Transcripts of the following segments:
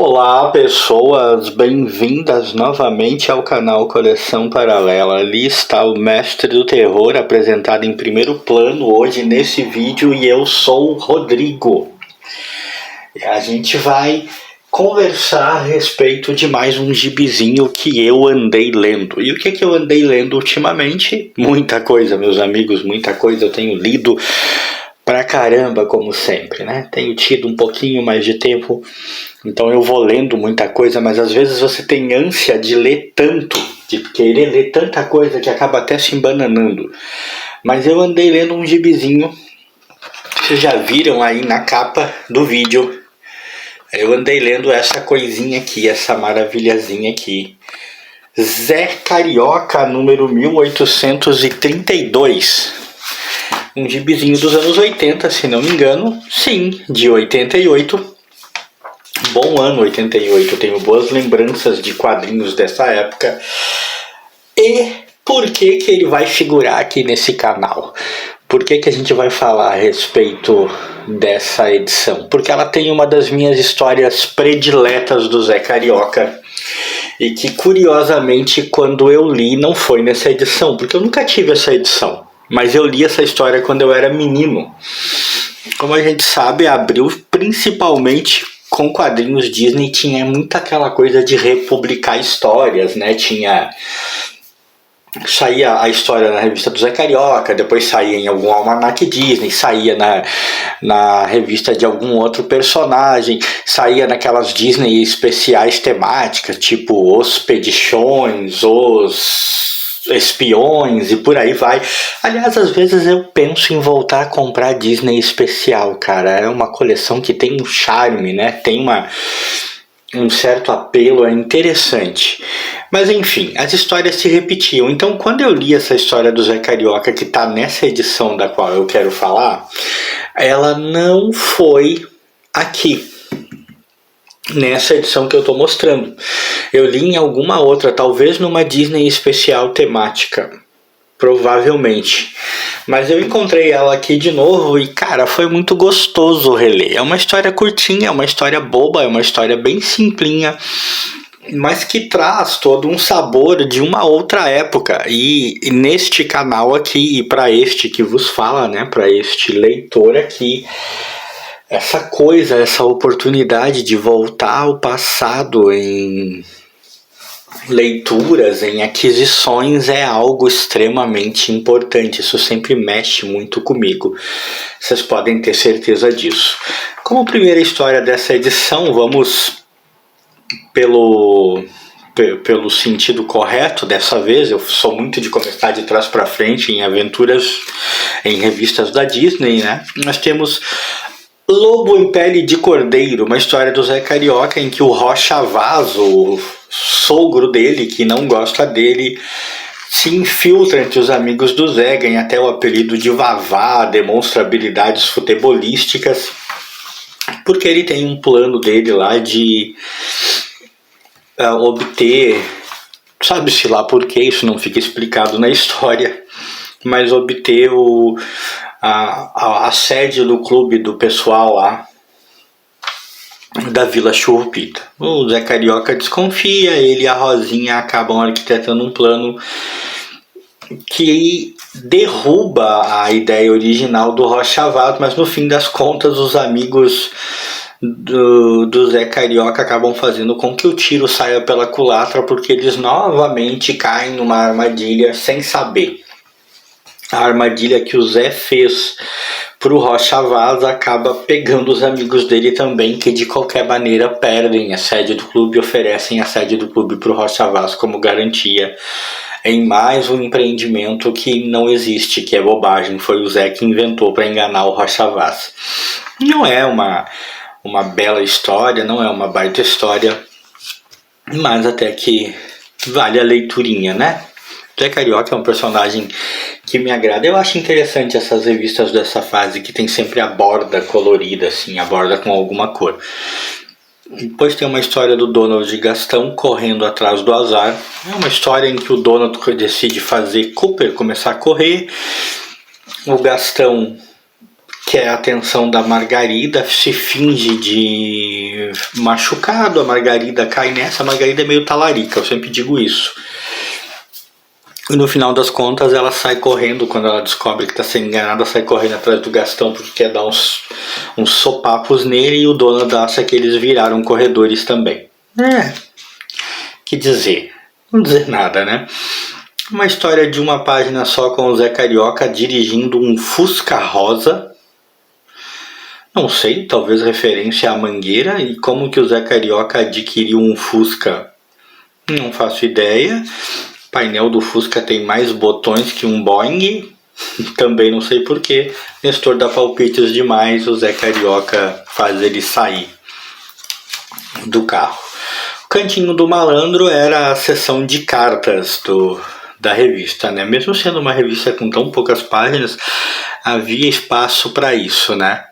Olá pessoas, bem-vindas novamente ao canal Coleção Paralela. Ali está o Mestre do Terror apresentado em primeiro plano hoje nesse vídeo e eu sou o Rodrigo. E a gente vai conversar a respeito de mais um gibizinho que eu andei lendo. E o que eu andei lendo ultimamente? Muita coisa, meus amigos, muita coisa eu tenho lido. Pra caramba, como sempre, né? Tenho tido um pouquinho mais de tempo, então eu vou lendo muita coisa, mas às vezes você tem ânsia de ler tanto, de querer ler tanta coisa que acaba até se embananando. Mas eu andei lendo um gibizinho, vocês já viram aí na capa do vídeo. Eu andei lendo essa coisinha aqui, essa maravilhazinha aqui. Zé Carioca, número 1832. Um gibizinho dos anos 80, se não me engano. Sim, de 88. Bom ano 88, tenho boas lembranças de quadrinhos dessa época. E por que ele vai figurar aqui nesse canal? Por que a gente vai falar a respeito dessa edição? Porque ela tem uma das minhas histórias prediletas do Zé Carioca. E que curiosamente quando eu li não foi nessa edição, porque eu nunca tive essa edição. Mas eu li essa história quando eu era menino. Como a gente sabe, Abril, principalmente com quadrinhos Disney, tinha muito aquela coisa de republicar histórias, né? Saía a história na revista do Zé Carioca, depois saía em algum almanaque Disney, saía na revista de algum outro personagem, saía naquelas Disney especiais temáticas, tipo Os Pedichões, Os Espiões e por aí vai. Aliás, às vezes eu penso em voltar a comprar Disney especial, cara. É uma coleção que tem um charme, né? Tem um certo apelo, é interessante. Mas enfim, as histórias se repetiam. Então quando eu li essa história do Zé Carioca, que tá nessa edição da qual eu quero falar, ela não foi aqui nessa edição que eu estou mostrando. Eu li em alguma outra, talvez numa Disney especial temática, provavelmente. Mas eu encontrei ela aqui de novo e, cara, foi muito gostoso reler. É uma história curtinha, é uma história boba, é uma história bem simplinha, mas que traz todo um sabor de uma outra época. E neste canal aqui, e para este que vos fala, né, para este leitor aqui, essa coisa, essa oportunidade de voltar ao passado em leituras, em aquisições é algo extremamente importante. Isso sempre mexe muito comigo. Vocês podem ter certeza disso. Como primeira história dessa edição, vamos pelo sentido correto dessa vez. Eu sou muito de começar de trás para frente em aventuras, em revistas da Disney, né? Nós temos Lobo em Pele de Cordeiro, uma história do Zé Carioca em que o Rocha Vaz, o sogro dele, que não gosta dele, se infiltra entre os amigos do Zé, ganha até o apelido de Vavá, demonstra habilidades futebolísticas, porque ele tem um plano dele lá de obter, sabe-se lá por que, isso não fica explicado na história, mas obter a sede do clube do pessoal lá da Vila Churrupita. O Zé Carioca desconfia, ele e a Rosinha acabam arquitetando um plano que derruba a ideia original do Rocha Vaz, mas no fim das contas os amigos do Zé Carioca acabam fazendo com que o tiro saia pela culatra, porque eles novamente caem numa armadilha sem saber. A armadilha que o Zé fez pro Rocha Vaz acaba pegando os amigos dele também, que de qualquer maneira perdem a sede do clube e oferecem a sede do clube pro Rocha Vaz como garantia em mais um empreendimento que não existe, que é bobagem. Foi o Zé que inventou para enganar o Rocha Vaz. Não é uma bela história, não é uma baita história, mas até que vale a leiturinha, né? Zé Carioca é um personagem que me agrada. Eu acho interessante essas revistas dessa fase que tem sempre a borda colorida, assim, a borda com alguma cor. Depois tem uma história do Donald e Gastão correndo atrás do azar. É uma história em que o Donald decide fazer Cooper começar a correr. O Gastão quer a atenção da Margarida, se finge de machucado, a Margarida cai nessa. A Margarida é meio talarica, eu sempre digo isso. E no final das contas ela sai correndo, quando ela descobre que está sendo enganada, sai correndo atrás do Gastão porque quer dar uns sopapos nele, e o dono acha que eles viraram corredores também. Que dizer? Não dizer nada, né? Uma história de uma página só, com o Zé Carioca dirigindo um Fusca rosa. Não sei, talvez referência à Mangueira. E como que o Zé Carioca adquiriu um Fusca? Não faço ideia. O painel do Fusca tem mais botões que um Boeing. Também não sei porquê. Nestor dá palpites demais, o Zé Carioca faz ele sair do carro. O Cantinho do Malandro era a seção de cartas da revista, né? Mesmo sendo uma revista com tão poucas páginas, havia espaço para isso, né?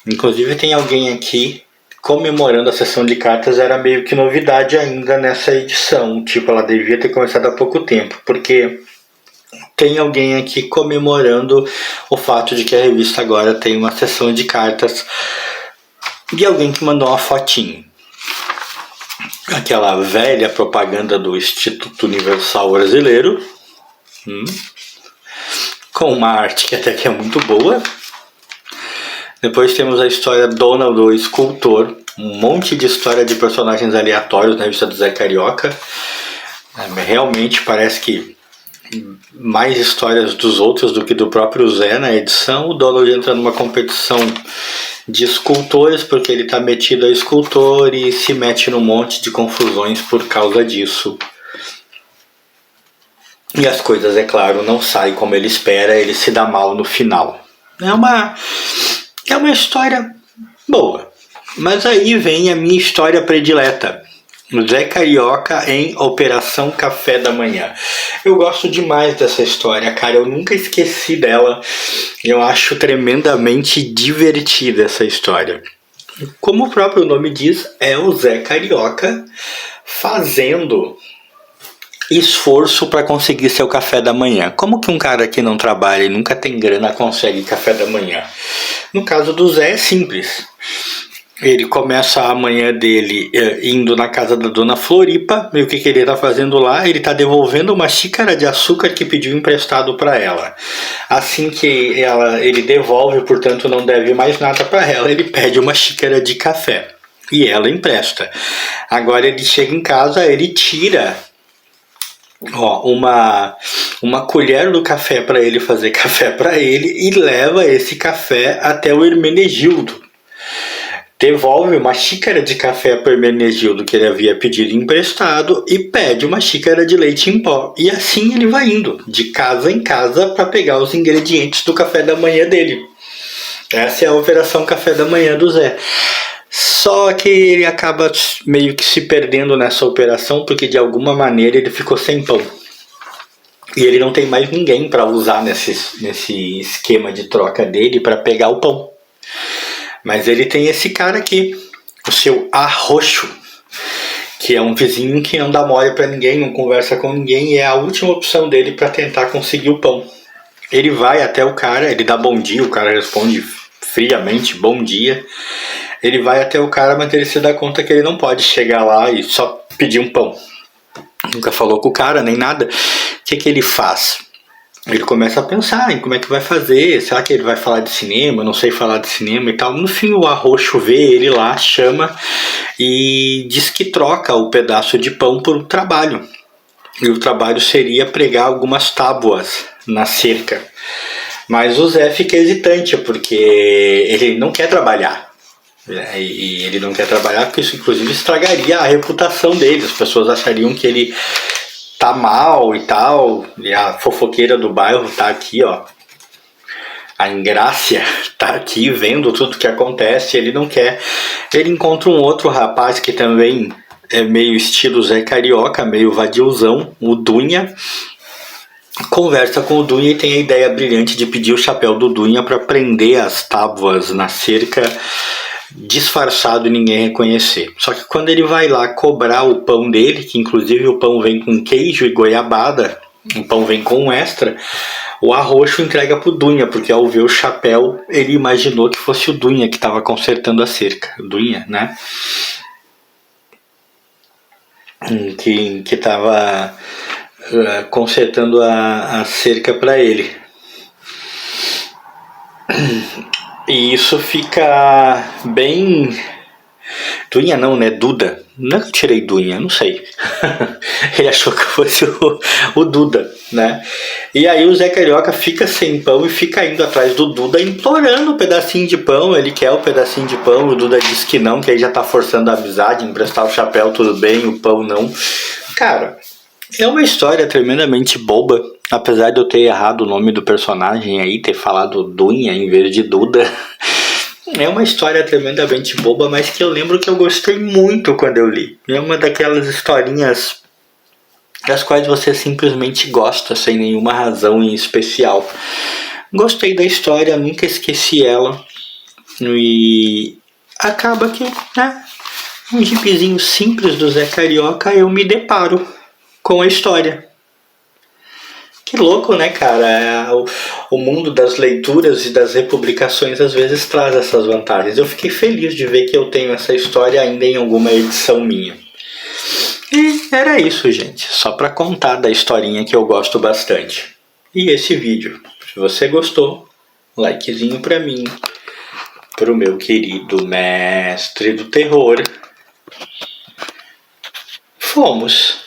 Inclusive tem alguém aqui comemorando a sessão de cartas, era meio que novidade ainda nessa edição. Tipo, ela devia ter começado há pouco tempo, porque tem alguém aqui comemorando o fato de que a revista agora tem uma sessão de cartas, e alguém que mandou uma fotinho. Aquela velha propaganda do Instituto Universal Brasileiro, com uma arte que até que é muito boa. Depois temos a história Donald, o Escultor, um monte de história de personagens aleatórios na revista do Zé Carioca. Realmente parece que mais histórias dos outros do que do próprio Zé na edição. O Donald entra numa competição de escultores porque ele está metido a escultor e se mete num monte de confusões por causa disso. E as coisas, é claro, não saem como ele espera, ele se dá mal no final. É uma história boa. Mas aí vem a minha história predileta. Zé Carioca em Operação Café da Manhã. Eu gosto demais dessa história, cara. Eu nunca esqueci dela. Eu acho tremendamente divertida essa história. Como o próprio nome diz, é o Zé Carioca fazendo esforço para conseguir seu café da manhã. Como que um cara que não trabalha e nunca tem grana consegue café da manhã? No caso do Zé é simples. Ele começa a manhã dele indo na casa da dona Floripa. E o que ele está fazendo lá? Ele está devolvendo uma xícara de açúcar que pediu emprestado para ela. Assim que ele devolve, portanto não deve mais nada para ela, ele pede uma xícara de café e ela empresta. Agora ele chega em casa, ele tira uma colher do café para ele fazer café para ele e leva esse café até o Hermenegildo. Devolve uma xícara de café para o Hermenegildo que ele havia pedido emprestado e pede uma xícara de leite em pó. E assim ele vai indo de casa em casa para pegar os ingredientes do café da manhã dele. Essa é a Operação Café da Manhã do Zé. Só que ele acaba meio que se perdendo nessa operação porque de alguma maneira ele ficou sem pão. E ele não tem mais ninguém para usar nesse esquema de troca dele para pegar o pão. Mas ele tem esse cara aqui, o seu Arroxo, que é um vizinho que não dá mole para ninguém, não conversa com ninguém, e é a última opção dele para tentar conseguir o pão. Ele vai até o cara, ele dá bom dia, o cara responde friamente, bom dia. Ele vai até o cara, mas ele se dá conta que ele não pode chegar lá e só pedir um pão. Nunca falou com o cara, nem nada. O que ele faz? Ele começa a pensar em como é que vai fazer. Será que ele vai falar de cinema? Eu não sei falar de cinema e tal. No fim, o Arroxo vê ele lá, chama e diz que troca o pedaço de pão por um trabalho. E o trabalho seria pregar algumas tábuas na cerca. Mas o Zé fica hesitante, porque ele não quer trabalhar. E ele não quer trabalhar porque isso, inclusive, estragaria a reputação dele. As pessoas achariam que ele tá mal e tal, e a fofoqueira do bairro tá aqui, ó. A Ingrácia tá aqui vendo tudo que acontece, ele não quer. Ele encontra um outro rapaz que também é meio estilo Zé Carioca, meio vadiozão, o Dunha. Conversa com o Dunha e tem a ideia brilhante de pedir o chapéu do Dunha para prender as tábuas na cerca, disfarçado e ninguém reconhecer. Só que quando ele vai lá cobrar o pão dele, que inclusive o pão vem com queijo e goiabada, o pão vem com um extra, O Arroxo entrega pro Dunha, porque ao ver o chapéu, ele imaginou que fosse o Dunha que estava consertando a cerca. O Dunha, né? Que estava consertando a cerca para ele. E isso fica bem... Dunha não, né? Duda. Não é que eu tirei Dunha, não sei. Ele achou que fosse o Duda, né? E aí o Zé Carioca fica sem pão e fica indo atrás do Duda, implorando o pedacinho de pão. Ele quer o pedacinho de pão, o Duda diz que não, que aí já tá forçando a amizade, emprestar o chapéu, tudo bem, o pão não. Cara, é uma história tremendamente boba, apesar de eu ter errado o nome do personagem aí, ter falado Dunha em vez de Duda. É uma história tremendamente boba, mas que eu lembro que eu gostei muito quando eu li. É uma daquelas historinhas das quais você simplesmente gosta, sem nenhuma razão em especial. Gostei da história, nunca esqueci ela. E acaba que, né, um gibizinho simples do Zé Carioca, eu me deparo com a história. Que louco, né, cara? O mundo das leituras e das republicações às vezes traz essas vantagens. Eu fiquei feliz de ver que eu tenho essa história ainda em alguma edição minha. E era isso, gente. Só para contar da historinha que eu gosto bastante. E esse vídeo, se você gostou, likezinho pra mim, pro meu querido mestre do terror. Fomos!